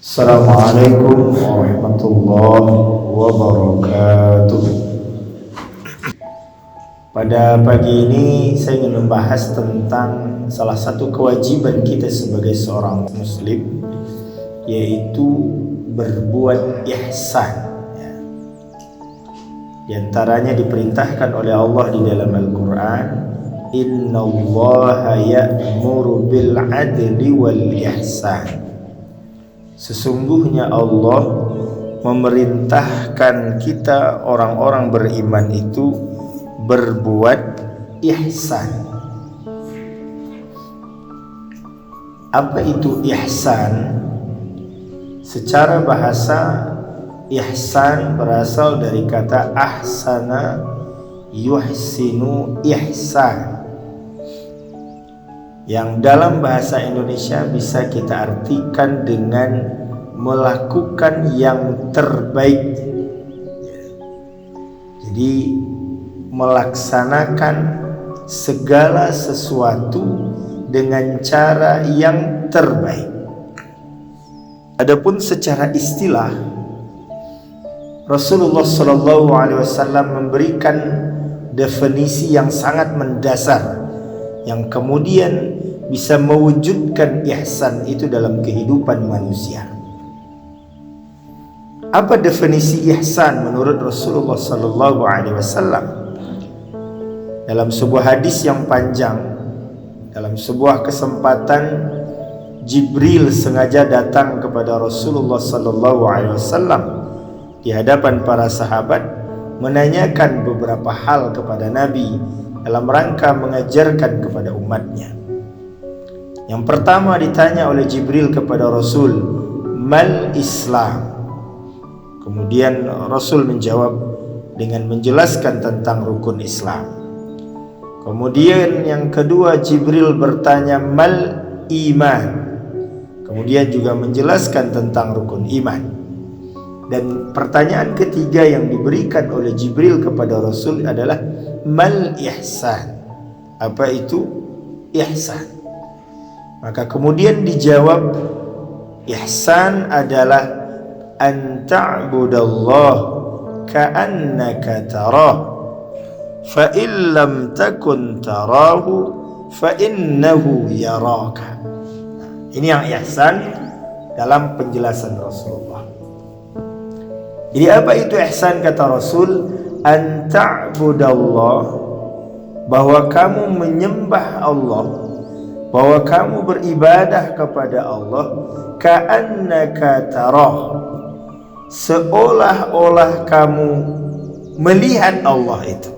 Assalamualaikum warahmatullahi wabarakatuh. Pada pagi ini saya ingin membahas tentang salah satu kewajiban kita sebagai seorang muslim, yaitu berbuat ihsan. Di antaranya diperintahkan oleh Allah di dalam Al-Quran, Innallaha ya'muru bil adli wal ihsan. Sesungguhnya Allah memerintahkan kita orang-orang beriman itu berbuat ihsan. Apa itu ihsan? Secara bahasa, ihsan berasal dari kata ahsana yuhsinu ihsan, yang dalam bahasa Indonesia bisa kita artikan dengan melakukan yang terbaik. Jadi melaksanakan segala sesuatu dengan cara yang terbaik. Adapun secara istilah, Rasulullah SAW memberikan definisi yang sangat mendasar, yang kemudian bisa mewujudkan ihsan itu dalam kehidupan manusia. Apa definisi ihsan menurut Rasulullah SAW? Dalam sebuah hadis yang panjang, dalam sebuah kesempatan, Jibril sengaja datang kepada Rasulullah SAW di hadapan para sahabat, menanyakan beberapa hal kepada Nabi dalam rangka mengajarkan kepada umatnya. Yang pertama ditanya oleh Jibril kepada Rasul, Mal Islam? Kemudian Rasul menjawab dengan menjelaskan tentang rukun Islam. Kemudian yang kedua Jibril bertanya, Mal Iman? Kemudian juga menjelaskan tentang rukun iman. Dan pertanyaan ketiga yang diberikan oleh Jibril kepada Rasul adalah Mal ihsan? Apa itu ihsan? Maka kemudian dijawab, ihsan adalah an ta'budallah ka'annaka tarah, fa in lam takun tarahu fa innahu yaraka. Ini yang ihsan dalam penjelasan Rasulullah. Jadi apa itu ihsan kata Rasul? An ta'budallah, bahwa kamu menyembah Allah, bahwa kamu beribadah kepada Allah, ka'annaka tarah, seolah-olah kamu melihat Allah itu.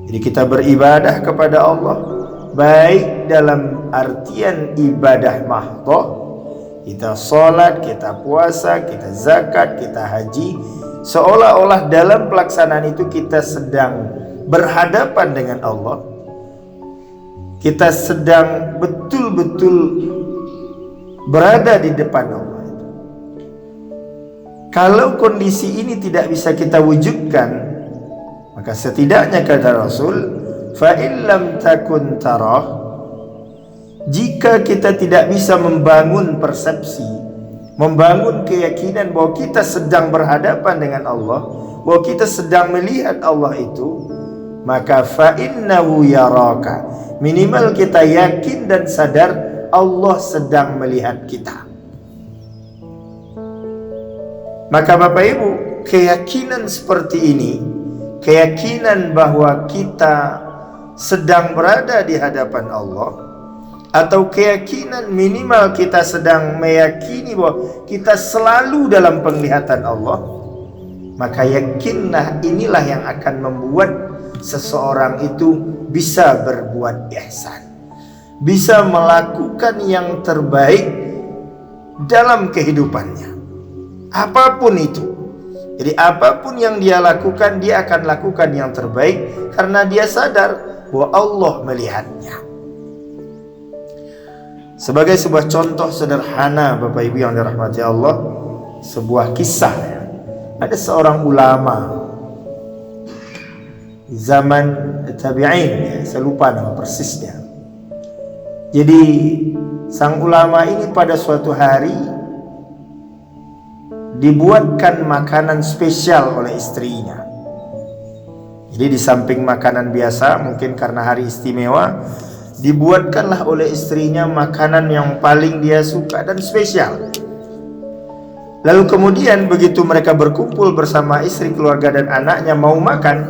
Jadi kita beribadah kepada Allah baik dalam artian ibadah mahdhah, kita sholat, kita puasa, kita zakat, kita haji, seolah-olah dalam pelaksanaan itu kita sedang berhadapan dengan Allah, kita sedang betul-betul berada di depan Allah. Kalau kondisi ini tidak bisa kita wujudkan, maka setidaknya kata Rasul, fa in lam takun tarah, jika kita tidak bisa membangun persepsi, membangun keyakinan bahwa kita sedang berhadapan dengan Allah, bahwa kita sedang melihat Allah itu, maka fa innahu yaraka, minimal kita yakin dan sadar Allah sedang melihat kita. Maka Bapak Ibu, keyakinan seperti ini, keyakinan bahwa kita sedang berada di hadapan Allah, atau keyakinan minimal kita sedang meyakini bahwa kita selalu dalam penglihatan Allah, maka yakinlah inilah yang akan membuat seseorang itu bisa berbuat ihsan, bisa melakukan yang terbaik dalam kehidupannya, apapun itu. Jadi apapun yang dia lakukan, dia akan lakukan yang terbaik karena dia sadar bahwa Allah melihatnya. Sebagai sebuah contoh sederhana Bapak Ibu yang dirahmati Allah, sebuah kisah. Ada seorang ulama zaman tabi'in, saya lupa nama persisnya. Jadi sang ulama ini pada suatu hari dibuatkan makanan spesial oleh istrinya. Jadi di samping makanan biasa, mungkin karena hari istimewa, dibuatkanlah oleh istrinya makanan yang paling dia suka dan spesial. Lalu kemudian begitu mereka berkumpul bersama istri, keluarga dan anaknya mau makan,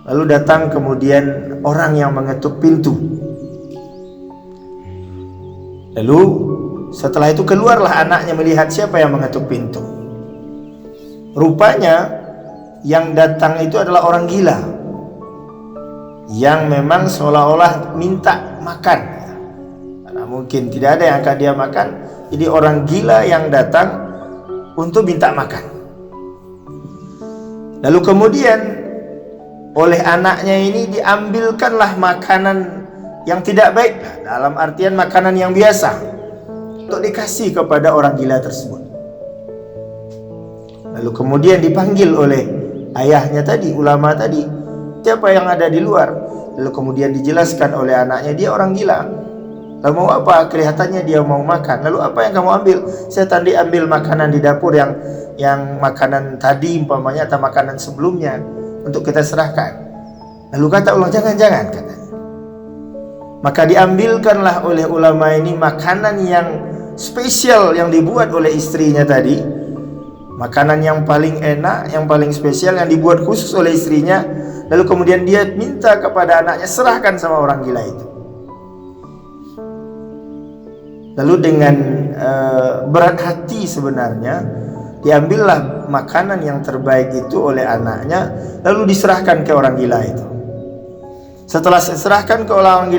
lalu datang kemudian orang yang mengetuk pintu. Lalu setelah itu keluarlah anaknya melihat siapa yang mengetuk pintu. Rupanya yang datang itu adalah orang gila yang memang seolah-olah minta makan, karena mungkin tidak ada yang akan dia makan. Jadi orang gila yang datang untuk minta makan. Lalu kemudian oleh anaknya ini diambilkanlah makanan yang tidak baik, dalam artian makanan yang biasa, untuk dikasih kepada orang gila tersebut. Lalu kemudian dipanggil oleh ayahnya tadi, ulama tadi, siapa yang ada di luar. Lalu kemudian dijelaskan oleh anaknya, dia orang gila. Lalu mau apa? Kelihatannya dia mau makan. Lalu apa yang kamu ambil? Saya tadi ambil makanan di dapur yang makanan tadi umpamanya atau makanan sebelumnya untuk kita serahkan. Lalu kata Allah, jangan-jangan, katanya. Maka diambilkanlah oleh ulama ini makanan yang spesial yang dibuat oleh istrinya tadi, makanan yang paling enak, yang paling spesial, yang dibuat khusus oleh istrinya. Lalu kemudian dia minta kepada anaknya, serahkan sama orang gila itu. Lalu dengan berat hati sebenarnya diambillah makanan yang terbaik itu oleh anaknya, lalu diserahkan ke orang gila itu. Setelah diserahkan ke orang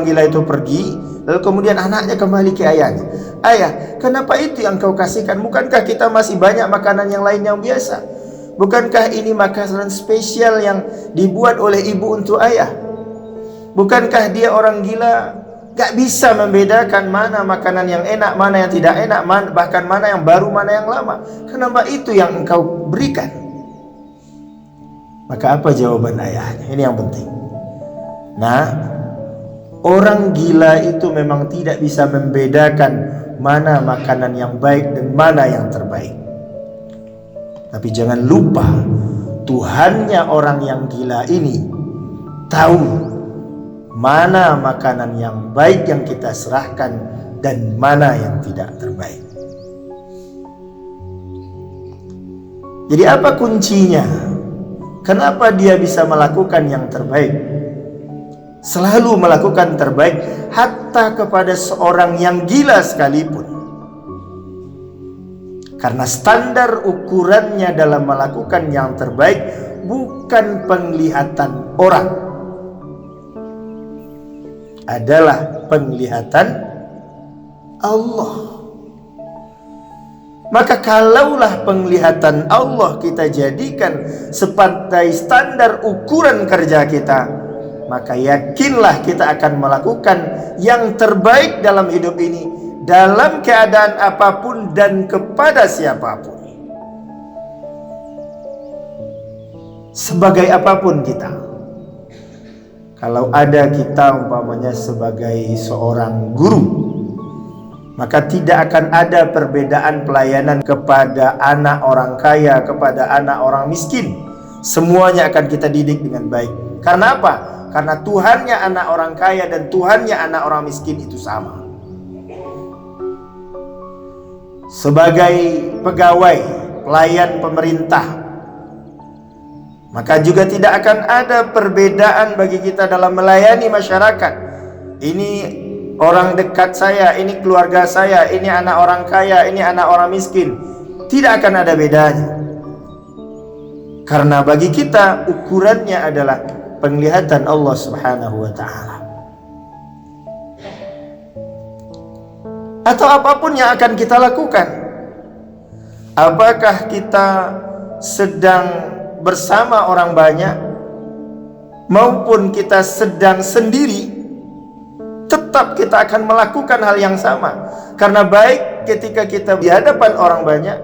gila itu pergi. Lalu kemudian anaknya kembali ke ayahnya. Ayah, kenapa itu yang kau kasihkan? Bukankah kita masih banyak makanan yang lain yang biasa? Bukankah ini makanan spesial yang dibuat oleh ibu untuk ayah? Bukankah dia orang gila, gak bisa membedakan mana makanan yang enak, mana yang tidak enak, bahkan mana yang baru, mana yang lama? Kenapa itu yang engkau berikan? Maka apa jawaban ayahnya? Ini yang penting. Nah, orang gila itu memang tidak bisa membedakan mana makanan yang baik dan mana yang terbaik. Tapi jangan lupa, Tuhannya orang yang gila ini tahu mana makanan yang baik yang kita serahkan dan mana yang tidak terbaik. Jadi apa kuncinya? Kenapa dia bisa melakukan yang terbaik? Selalu melakukan terbaik, hatta kepada seorang yang gila sekalipun. Karena standar ukurannya dalam melakukan yang terbaik bukan penglihatan orang, adalah penglihatan Allah. Maka kalaulah penglihatan Allah kita jadikan sebagai standar ukuran kerja kita, maka yakinlah kita akan melakukan yang terbaik dalam hidup ini, dalam keadaan apapun dan kepada siapapun. Sebagai apapun kita. Kalau ada kita umpamanya sebagai seorang guru, maka tidak akan ada perbedaan pelayanan kepada anak orang kaya, kepada anak orang miskin. Semuanya akan kita didik dengan baik. Karena apa? Karena Tuhannya anak orang kaya dan Tuhannya anak orang miskin itu sama. Sebagai pegawai, pelayan pemerintah, maka juga tidak akan ada perbedaan bagi kita dalam melayani masyarakat. Ini orang dekat saya, ini keluarga saya, ini anak orang kaya, ini anak orang miskin. Tidak akan ada bedanya. Karena bagi kita ukurannya adalah penglihatan Allah Subhanahu wa ta'ala. Atau apapun yang akan kita lakukan, apakah kita sedang bersama orang banyak maupun kita sedang sendiri, tetap kita akan melakukan hal yang sama. Karena baik ketika kita di hadapan orang banyak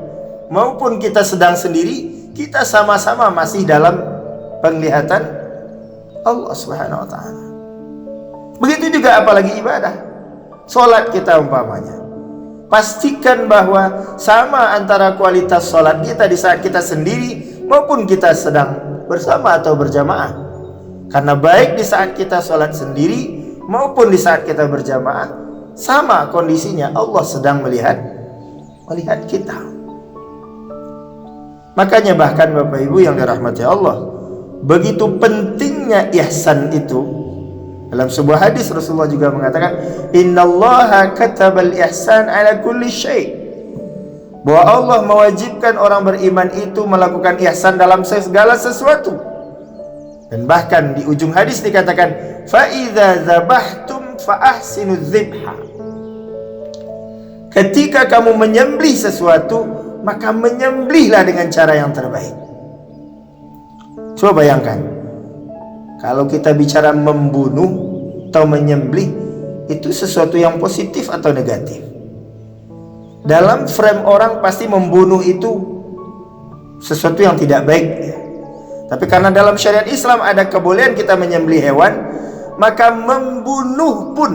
maupun kita sedang sendiri, kita sama-sama masih dalam penglihatan Allah Subhanahu wa ta'ala. Begitu juga apalagi ibadah. Salat kita umpamanya, pastikan bahwa sama antara kualitas sholat kita di saat kita sendiri maupun kita sedang bersama atau berjamaah. Karena baik di saat kita sholat sendiri maupun di saat kita berjamaah, sama kondisinya, Allah sedang melihat kita. Makanya bahkan Bapak Ibu yang dirahmati Allah, begitu pentingnya ihsan itu. Dalam sebuah hadis Rasulullah juga mengatakan, innallaha katabal ihsan ala kulli syai', bahwa Allah mewajibkan orang beriman itu melakukan ihsan dalam segala sesuatu. Dan bahkan di ujung hadis dikatakan, fa idza dzabhtum fa ahsinuz dzibha, ketika kamu menyembelih sesuatu, maka menyembelihlah dengan cara yang terbaik. Coba bayangkan, kalau kita bicara membunuh atau menyembelih, itu sesuatu yang positif atau negatif? Dalam frame orang pasti membunuh itu sesuatu yang tidak baik. Tapi karena dalam syariat Islam ada kebolehan kita menyembelih hewan, maka membunuh pun,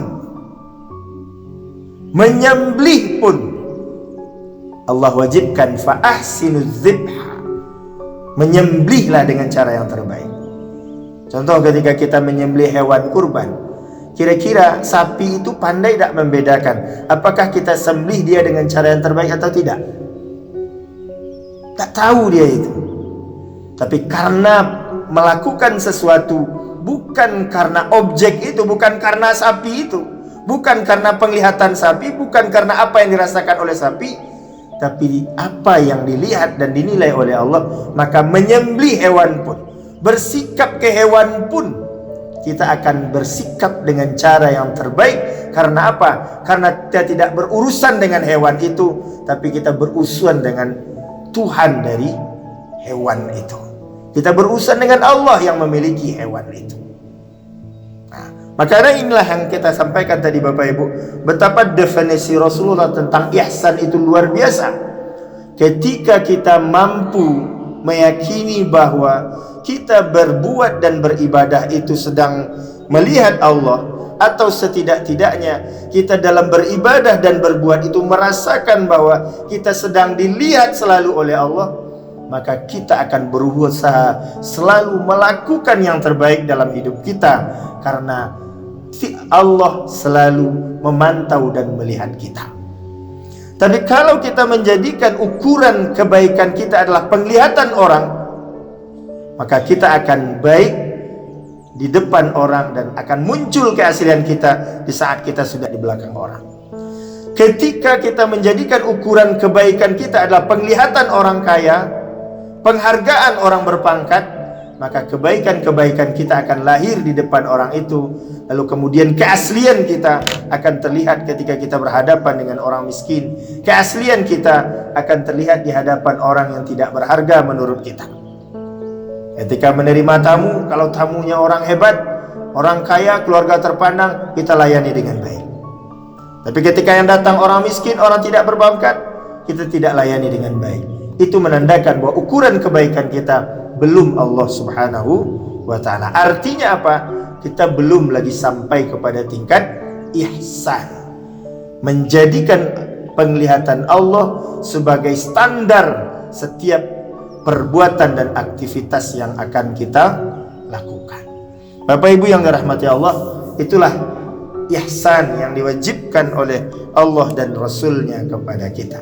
menyembelih pun Allah wajibkan fa ahsinuz dzibha, menyembelihlah dengan cara yang terbaik. Contoh ketika kita menyembelih hewan kurban, kira-kira sapi itu pandai tak membedakan apakah kita sembelih dia dengan cara yang terbaik atau tidak? Tak tahu dia itu. Tapi karena melakukan sesuatu bukan karena objek itu, bukan karena sapi itu, bukan karena penglihatan sapi, bukan karena apa yang dirasakan oleh sapi, tapi apa yang dilihat dan dinilai oleh Allah, maka menyembelih hewan pun, bersikap ke hewan pun, kita akan bersikap dengan cara yang terbaik. Karena apa? Karena kita tidak berurusan dengan hewan itu, tapi kita berurusan dengan Tuhan dari hewan itu. Kita berurusan dengan Allah yang memiliki hewan itu. Nah, makanya inilah yang kita sampaikan tadi Bapak Ibu, betapa definisi Rasulullah tentang ihsan itu luar biasa. Ketika kita mampu meyakini bahwa kita berbuat dan beribadah itu sedang melihat Allah, atau setidak-tidaknya kita dalam beribadah dan berbuat itu merasakan bahwa kita sedang dilihat selalu oleh Allah, maka kita akan berusaha selalu melakukan yang terbaik dalam hidup kita, karena Allah selalu memantau dan melihat kita. Tapi kalau kita menjadikan ukuran kebaikan kita adalah penglihatan orang, maka kita akan baik di depan orang dan akan muncul keaslian kita di saat kita sudah di belakang orang. Ketika kita menjadikan ukuran kebaikan kita adalah penglihatan orang kaya, penghargaan orang berpangkat, maka kebaikan-kebaikan kita akan lahir di depan orang itu. Lalu kemudian keaslian kita akan terlihat ketika kita berhadapan dengan orang miskin. Keaslian kita akan terlihat di hadapan orang yang tidak berharga menurut kita. Ketika menerima tamu, kalau tamunya orang hebat, orang kaya, keluarga terpandang, kita layani dengan baik. Tapi ketika yang datang orang miskin, orang tidak berpangkat, kita tidak layani dengan baik. Itu menandakan bahwa ukuran kebaikan kita belum Allah Subhanahu wa ta'ala. Artinya apa? Kita belum lagi sampai kepada tingkat ihsan, menjadikan penglihatan Allah sebagai standar setiap perbuatan dan aktivitas yang akan kita lakukan. Bapak Ibu yang dirahmati Allah, itulah ihsan yang diwajibkan oleh Allah dan Rasulnya kepada kita.